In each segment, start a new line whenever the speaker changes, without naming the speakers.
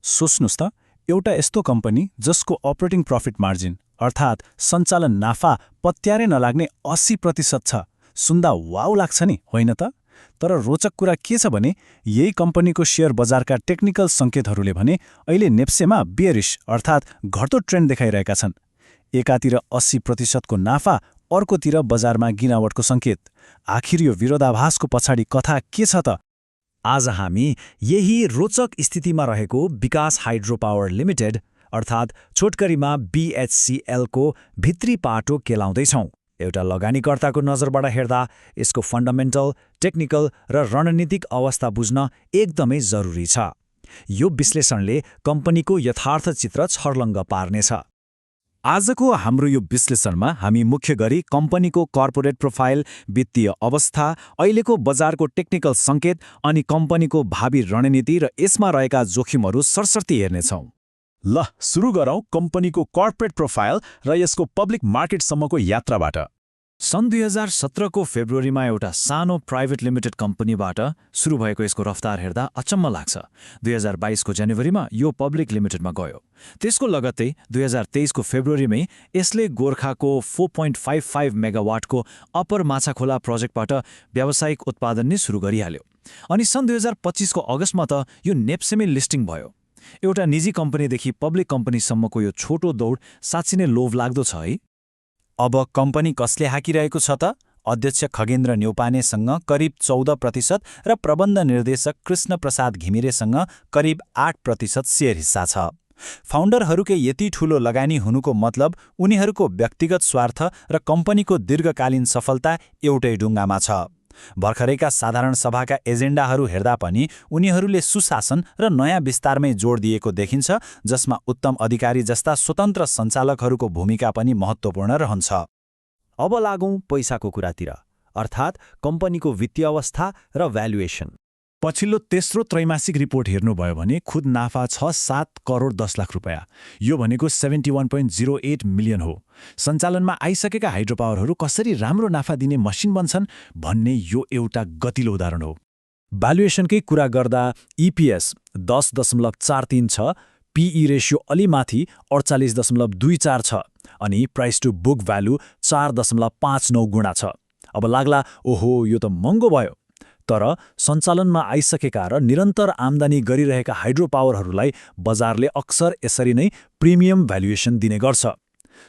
सोच्नुस् त, एउटा यस्तो कम्पनी जसको अपरेटिङ प्रफिट मार्जिन अर्थात् सञ्चालन नाफा पत्यारै नलाग्ने 80% छ, सुन्दा वाउ लाग्छ नि, होइन त? तर रोचक कुरा के छ भने यही कम्पनीको शेयर बजारका टेक्निकल सङ्केतहरूले भने अहिले नेप्सेमा बेयरिश अर्थात् घट्दो ट्रेन्ड देखाइरहेका छन्। एकातिर 80% को नाफा, अर्कोतिर बजारमा गिरावटको सङ्केत। आखिर यो विरोधाभासको पछाडि कथा के छ त?
आज हामी यही रोचक स्थितिमा रहेको विकास हाइड्रो पावर लिमिटेड अर्थात् छोटकरीमा BHCL को भित्री पाटो केलाउँदैछौँ। एउटा लगानीकर्ताको नजरबाट हेर्दा यसको फन्डामेन्टल, टेक्निकल र रणनीतिक अवस्था बुझ्न एकदमै जरुरी छ। यो विश्लेषणले कम्पनीको यथार्थ चित्र छर्लङ्ग पार्नेछ।
आजको हाम्रो यो विश्लेषणमा हामी मुख्य गरी कम्पनीको कर्पोरेट प्रोफाइल, वित्तीय अवस्था, अहिलेको बजारको टेक्निकल सङ्केत अनि कम्पनीको भावी रणनीति र यसमा रहेका जोखिमहरू सरसर्ती हेर्नेछौँ। ल सुरु गरौँ कम्पनीको कर्पोरेट प्रोफाइल र यसको पब्लिक मार्केटसम्मको यात्राबाट।
सन् 2017 को फेब्रुअरीमा एउटा सानो प्राइभेट लिमिटेड कम्पनीबाट सुरु भएको यसको रफ्तार हेर्दा अचम्म लाग्छ। 2022 को जनवरीमा यो पब्लिक लिमिटेडमा गयो। त्यसको लगत्तै 2023 को फेब्रुअरीमै यसले गोर्खाको 4.55 मेगावाटको अप्पर माछाखोला प्रोजेक्टबाट व्यावसायिक उत्पादन नै सुरु गरिहाल्यो। अनि सन् 2025 को अगस्तमा त यो नेप्सेमै लिस्टिङ भयो। एउटा निजी कम्पनीदेखि पब्लिक कम्पनीसम्मको यो छोटो दौड साँच्चै नै लोभलाग्दो छ है।
अब कम्पनी कसले हाकिरहेको छ त? अध्यक्ष खगेन्द्र न्यौपानेसँग करिब 14% र प्रबन्ध निर्देशक कृष्ण प्रसाद घिमिरेसँग करिब 8% शेयर हिस्सा छ। फाउन्डरहरूकै यति ठूलो लगानी हुनुको मतलब उनीहरूको व्यक्तिगत स्वार्थ र कम्पनीको दीर्घकालीन सफलता एउटै ढुङ्गामा छ। भर्खरैका साधारण सभाका एजेन्डाहरू हेर्दा पनि उनीहरूले सुशासन र नयाँ विस्तारमै जोड दिएको देखिन्छ, जसमा उत्तम अधिकारी जस्ता स्वतन्त्र सञ्चालकहरूको भूमिका पनि महत्त्वपूर्ण रहन्छ।
अब लागौँ पैसाको कुरातिर, अर्थात् कम्पनीको वित्तीय अवस्था र भ्यालुएसन।
पछिल्लो तेस्रो त्रैमासिक रिपोर्ट हेर्नुभयो भने खुद नाफा छ 7 करोड 10 लाख रुपैयाँ। यो भनेको 71.08 मिलियन हो। सञ्चालनमा आइसकेका हाइड्रो पावरहरू कसरी राम्रो नाफा दिने मसिन बन्छन् भन्ने यो एउटा गतिलो उदाहरण हो। भ्यालुएसनकै कुरा गर्दा EPS 10.43 छ, PE रेशियो अलि माथि 48.24 छ अनि प्राइस टु बुक भ्यालु 4.59 गुणा छ। अब लाग्ला ओहो यो त महँगो भयो। तर सञ्चालनमा आइसकेका र निरन्तर आम्दानी गरिरहेका हाइड्रो पावरहरूलाई बजारले अक्सर यसरी नै प्रिमियम भ्यालुएसन दिने गर्छ।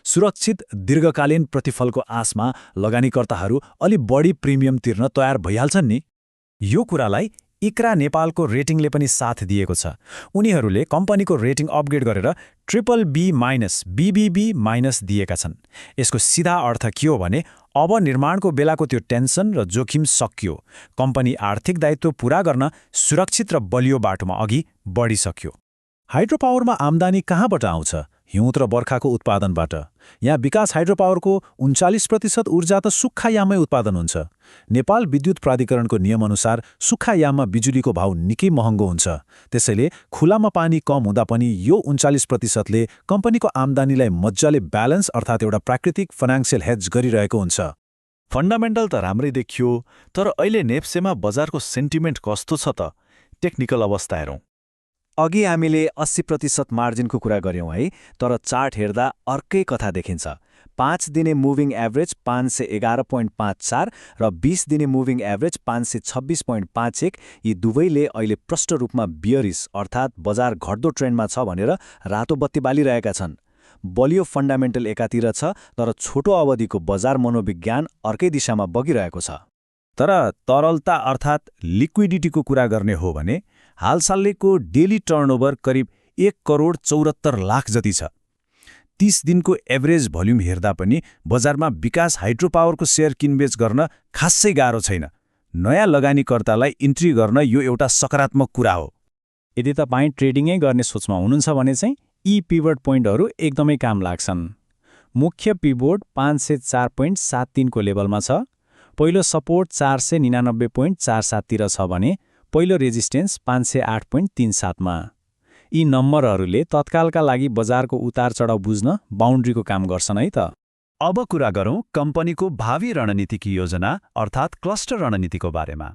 सुरक्षित दीर्घकालीन प्रतिफलको आशमा लगानीकर्ताहरू अलि बढी प्रिमियम तिर्न तयार भइहाल्छन् नि। यो कुरालाई इक्रा नेपालको रेटिङले पनि साथ दिएको छ। उनीहरूले कम्पनीको रेटिङ अपग्रेड गरेर BBB- BBB- दिएका छन्। यसको सिधा अर्थ के हो भने अब निर्माणको बेलाको त्यो टेन्सन र जोखिम सकियो। कम्पनी आर्थिक दायित्व पूरा गर्न सुरक्षित र बलियो बाटोमा अघि बढिसक्यो। हाइड्रो पावरमा आम्दानी कहाँबाट आउँछ? हिउँद र बर्खाको उत्पादनबाट। यहाँ विकास हाइड्रो पावरको 39% ऊर्जा त सुक्खा याममै उत्पादन हुन्छ। नेपाल विद्युत प्राधिकरणको नियमअनुसार सुक्खा याममा बिजुलीको भाउ निकै महँगो हुन्छ। त्यसैले खुलामा पानी कम हुँदा पनि यो 39%ले कम्पनीको आम्दानीलाई मजाले ब्यालेन्स अर्थात् एउटा प्राकृतिक फाइनान्सियल हेज गरिरहेको हुन्छ।
फन्डामेन्टल त राम्रै देखियो, तर अहिले नेप्सेमा बजारको सेन्टिमेन्ट कस्तो छ त? टेक्निकल अवस्था हेरौँ।
अघि हामीले 80% मार्जिनको कुरा गर्यौँ है, तर चार्ट हेर्दा अर्कै कथा देखिन्छ। 5 दिने मुभिङ एभरेज 511.54 र 20 दिने मुभिङ एभरेज 526.51 यी दुवैले अहिले प्रष्ट रूपमा बियरिस अर्थात् बजार घट्दो ट्रेन्डमा छ भनेर रातो बत्ती बालिरहेका छन्। बलियो फन्डामेन्टल एकातिर छ, तर छोटो अवधिको बजार मनोविज्ञान अर्कै दिशामा बगिरहेको छ।
तर तरलता अर्थात् लिक्विडिटीको कुरा गर्ने हो भने हालसालैको डेली टर्नओभर करिब 1 करोड 74 लाख जति छ। 30 दिनको एभरेज भोल्युम हेर्दा पनि बजारमा विकास हाइड्रो पावरको शेयर किनबेच गर्न खासै गाह्रो छैन। नयाँ लगानीकर्तालाई इन्ट्री गर्न यो एउटा सकारात्मक कुरा हो। यदि तपाईँ ट्रेडिङै गर्ने सोचमा हुनुहुन्छ भने चाहिँ यी पिभट पोइन्टहरू एकदमै काम लाग्छन्। मुख्य पिभट 504.73 को लेभलमा छ। पहिलो सपोर्ट 499.47 तिर छ भने पहिलो रेजिस्टेन्स 508.37 मा। यी नम्बरहरूले तत्कालका लागि बजारको उतार चढाव बुझ्न बाउन्ड्रीको काम गर्छन् है त।
अब कुरा गरौँ कम्पनीको भावी रणनीतिक योजना अर्थात् क्लस्टर रणनीतिको बारेमा।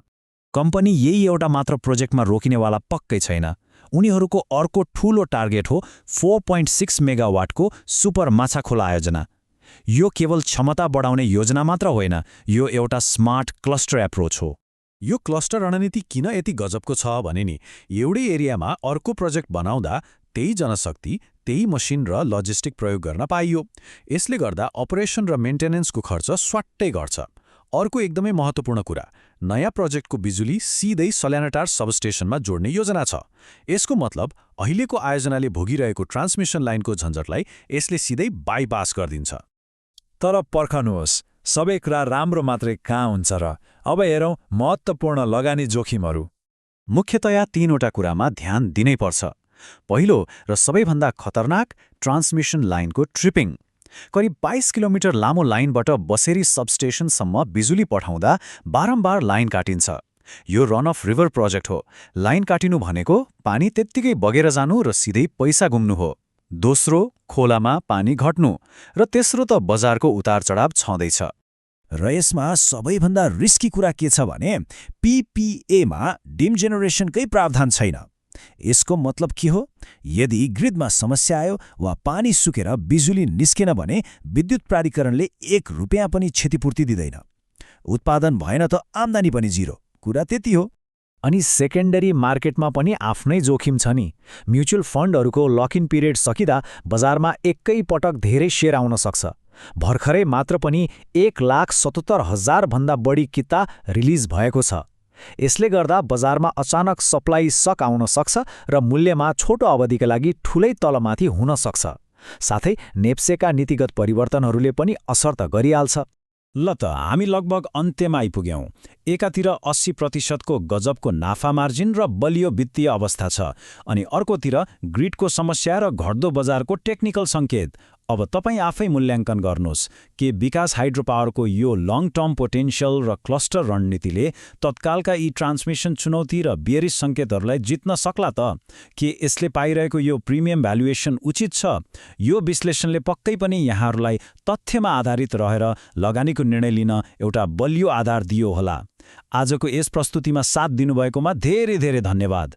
कम्पनी यही एउटा मात्र प्रोजेक्टमा रोकिनेवाला पक्कै छैन। उनीहरूको अर्को ठूलो टार्गेट हो 4.6 मेगावाटको सुपर माछाखोला आयोजना। यो केवल क्षमता बढाउने योजना मात्र होइन, यो एउटा स्मार्ट क्लस्टर एप्रोच हो।
यो क्लस्टर रणनीति किन यति गजबको छ भने नि एउटै एरियामा अर्को प्रोजेक्ट बनाउँदा त्यही जनशक्ति, त्यही मसिन र लजिस्टिक प्रयोग गर्न पाइयो। यसले गर्दा अपरेसन र मेन्टेनेन्सको खर्च स्वाट्टै घट्छ। अर्को एकदमै महत्त्वपूर्ण कुरा, नयाँ प्रोजेक्टको बिजुली सिधै सल्यानटार सबस्टेशनमा जोड्ने योजना छ। यसको मतलब अहिलेको आयोजनाले भोगिरहेको ट्रान्समिसन लाइनको झन्झटलाई यसले सिधै बाइपास गरिदिन्छ।
तर पर्खनुहोस्, सबै कुरा राम्रो मात्रै कहाँ हुन्छ र? अब हेरौँ महत्त्वपूर्ण लगानी जोखिमहरू।
मुख्यतया 3वटा कुरामा ध्यान दिनै पर्छ। पहिलो र सबैभन्दा खतरनाक, ट्रान्समिसन लाइनको ट्रिपिङ। करिब 22 किलोमिटर लामो लाइनबाट बसेरी सबस्टेशनसम्म बिजुली पठाउँदा बारम्बार लाइन काटिन्छ। यो रन अफ रिभर प्रोजेक्ट हो। लाइन काटिनु भनेको पानी त्यत्तिकै बगेर जानु र सिधै पैसा गुम्नु हो। दोस्रो, खोलामा पानी घट्नु। र तेस्रो त बजारको उतार चढाव छँदैछ।
र यसमा सबैभन्दा रिस्की कुरा के छ भने PPAमा डिम जेनेरेसनकै प्रावधान छैन। यसको मतलब के हो? यदि ग्रिडमा समस्या आयो वा पानी सुकेर बिजुली निस्केन भने विद्युत प्राधिकरणले 1 रुपियाँ पनि क्षतिपूर्ति दिँदैन। उत्पादन भएन त आम्दानी पनि जिरो। कुरा त्यति हो।
अनि सेकेन्डरी मार्केटमा पनि आफ्नै जोखिम छ नि। म्युचुअल फन्डहरूको लक इन पिरियड सकिँदा बजारमा एकै पटक धेरै सेयर आउन सक्छ। भर्खरै मात्र पनि 1,77,000 भन्दा बढी किता रिलिज भएको छ। यसले गर्दा बजारमा अचानक सप्लाई सक आउन सक्छ र मूल्यमा छोटो अवधिका लागि ठूलै तलमाथि हुन सक्छ। साथै नेप्सेका नीतिगत परिवर्तनहरूले पनि असर त गरिहाल्छ।
ल त हामी लगभग अन्त्यमा आइपुग्यौं। एकातिर 80% गजबको नाफा मार्जिन र बलियो वित्तीय अवस्था छ, अनि अर्कोतिर ग्रिडको समस्या र घट्दो बजारको टेक्निकल सङ्केत। अब तपाईँ आफै मूल्याङ्कन गर्नुहोस् के विकास हाइड्रो पावरको यो लङ टर्म पोटेन्सियल र क्लस्टर रणनीतिले तत्कालका यी ट्रान्समिसन चुनौती र बियरिस सङ्केतहरूलाई जित्न सक्ला त? के यसले पाइरहेको यो प्रिमियम भ्यालुएसन उचित छ? यो विश्लेषणले पक्कै पनि यहाँहरूलाई तथ्यमा आधारित रहेर लगानीको निर्णय लिन एउटा बलियो आधार दियो होला। आजको यस प्रस्तुतिमा साथ दिनुभएकोमा धेरै धेरै धन्यवाद।